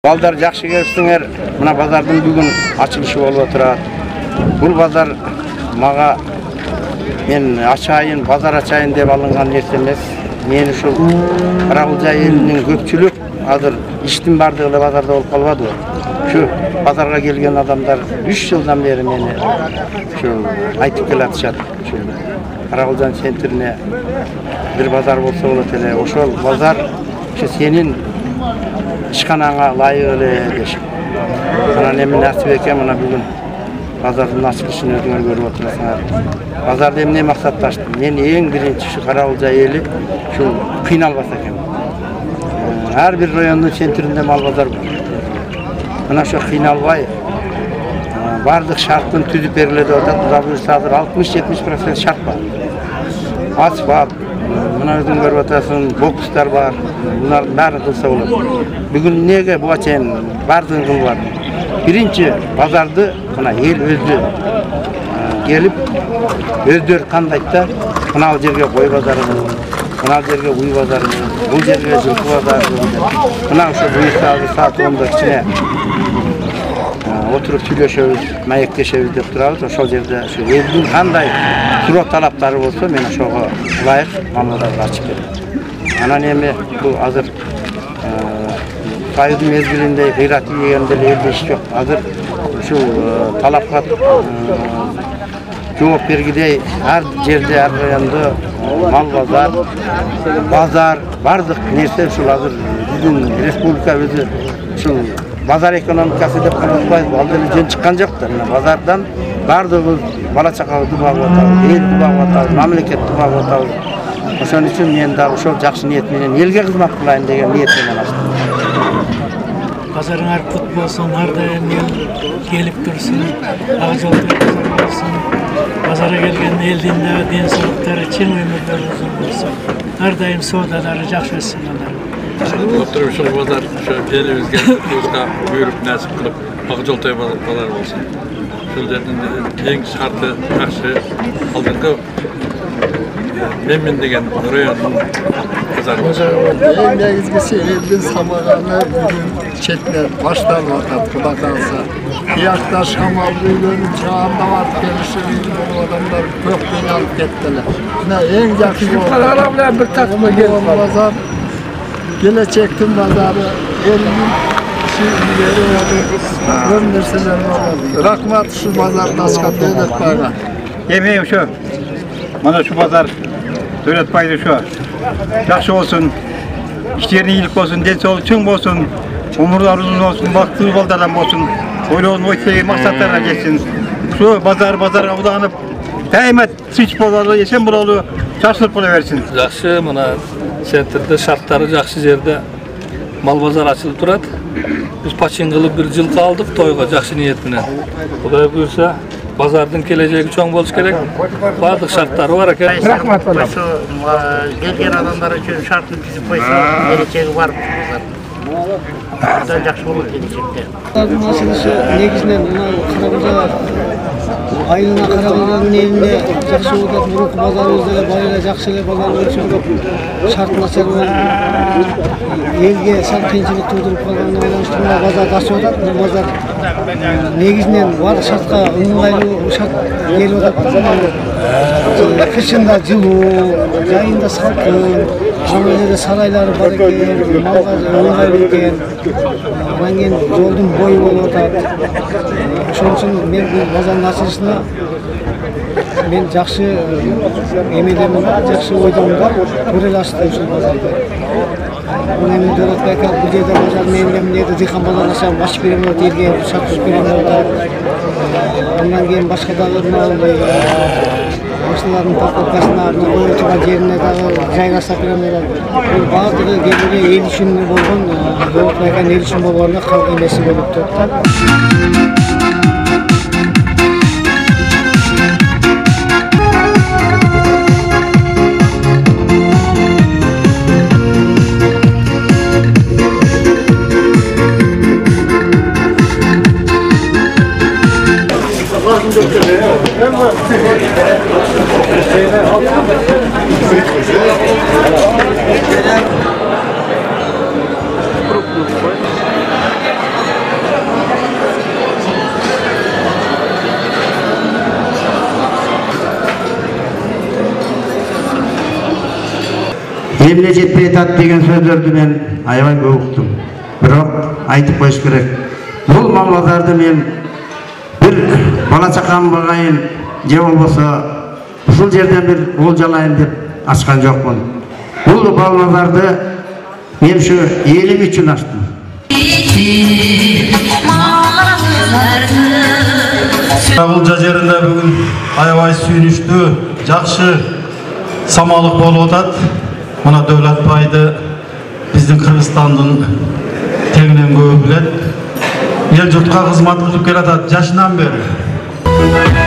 Балдар жақшы келіпсіңер. Мына базардың бүгін ашылышы болып отырады. Бұл базар маға мен ашайын, базар ашайын деп алынған нәрсе емес. Мен ушул Карагулжа елінің көпчүлүк азыр иштин бардыгы базарда болуп калбады. Şu bазарга келген адамдар 3 жылдан бери мени ушул айтып келатышат. Ушул Карагулжа центрине бир базар болсо болот эле. Ошол базар сенин ишканаңа лайык эле дешип. Анан эми насип экен мына бүгүн базардын ачылышын өзүңөр көрүп отурасыңар. Базарды эмне максатта ачтым? Мен эң биринчи ушу Карагулжа эли ушул кыйналбаса экен. Ар бир райондун центринде мал базар бар. Мына ошо кыйналбай бардык шарттын түзүп берилет деп атат. Кудай буйрса азыр 60-70% шарт бар. Асфальт, мына өзүң көрүп атасың, бокстар бар. Булардын баарын кылса болот. Бүгүн неге буга чейин бардыгын кылбады? Биринчи базарды мына эл өзү келип өздөрү кандайт мына жерге кой базары, мына жерге уй базары, бул жерге жылкы базары. Мына ошо буйрса саат 10-да кичине отыруп сүйлөшөбүз, маектешебиз деп турабыз. Ошол жерде ушу элдин кандай суроо талаптары болсо мен ошого ылайык мамлекетке ачып берем. Анан эми бул азыр сайдын мезгилинде кыйрат ийгенде элде иш жок. Азыр ушул талапка жооп бергидей ар жерде, ар райондо мал базар, бардык нерсе ушул азыр биздин республика өзү ушул базар экономикасы деп каралбайбы, ал деле жөн чыккан жок да. Базардан бардыгыбыз бала чакабызды багып атабыз, элди багып атабыз, мамлекетти багып атабыз. Ошон үчүн мен дагы ошол жакшы ниет менен элге кызмат кылайын деген ниет менен ачтым. Базарыңар пут болсун, ар дайым ел келип турсун, ак жолдо базар болсун. Базарга келген элдин да ден соолуктары, чың өмүрлөрү узун болсун. Ар дайым соодалары жакшы өссүн алар. Oturup şu pazar, şu elimizge, kuzga buyurup nasip kılıp, Akjoltoy pazar olsun. Şu yerden en şartı, yaxşı, aldırgı memnun degen rayonun pazar olsun. En negizgisi eldin samağanı bugün çetler başlar vatat, Kuda kalsa. Kıyakta şamal büyülörün çağında var, gelişi bu adamlar kökten alıp gettiler. En yakşı oldu. Bir takma geldi. Pazar gelecektim bazarı, elinin gönderseler olur. Rahmat şu pazarda açkan devlet bayrağı. Yemeğim şu, bana şu pazar devlet bayrağı şu. Yaxşı olsun, işlerine iyilik olsun, den soğuk çın olsun, umurlar uzun olsun, baktığı baldaran olsun, oyluğun oysa maksatlarına geçsin. Şu pazar avdanıp, daima sıç bolalı, yesen bolalı, çarşılıp bulaversin. Yaxşı, bana sentrde şartları yaxşı yerde mal bazar açılıp turат. Biz paçin kılıp bir yıl kaldık toyga yaxşı niyet bilen. Kuday buyursa bazardın geleceği çoğun bolus gerek. Bardıq şartları var eken. Rahmat bana. Şu gelgen adamlar üçün şartını tüzüp koysa geleceği var bu bazar. Kuday yaxşı olur gelecekte. Bazardın açılışı negizинен Карагулжа айылына Карагулжанын элине жакшы болот. Мурунку базарыбызда эле баары эле жакшы эле базар болчу. Шарт начар болуп элге сал кыйынчылык туудуруп калганына байланыштуу мына базарды ачып атат. Бул базар негизинен баардык шартка ыңгайлуу шарт келип атат. Кышында жылуу, жайында салкын, анан эле сарайлары бар экен, малга ыңгайлуу экен. Анан кийин жолдун бою болуп атат. Ошон үчүн мен бул базардын ачылышына мен жакшы эмедемин да, жакшы ойдомун да, көрө эле ачты ушул базарды. Мына эми Дөрөт байка бул жерде базар мен эмнеде дыйкан базарын ачам, ачып берем деп элге шарт түзүп берем деп атат. Андан кийин башка дагы машиналардын парковкасына, ой турган жерине дагы жай жасап берем деп атат. Бул баардыгы келгенде эл үчүн болгон, Дөрөт байканын эл үчүн болгонуна калк эмеси болуп турат да. эмне жетпей атат деген сөздөрдү мен аябай көп уктум. Бирок айтып коюш керек. Бул мал базарды мен бир бала чакам багайын же болбосо ушул жерден бир ол жалайын деп ачкан жокмун. Бул мал базарды мен ушу элим үчүн ачтым. Бул жеринде бүгүн аябай сүйүнүчтүү, жакшы самалык болуп атат. Мына Дөвлөтбайды биздин Кыргызстандын тегинен көбү билет. Эл журтка кызмат кылып келатат жашынан бери.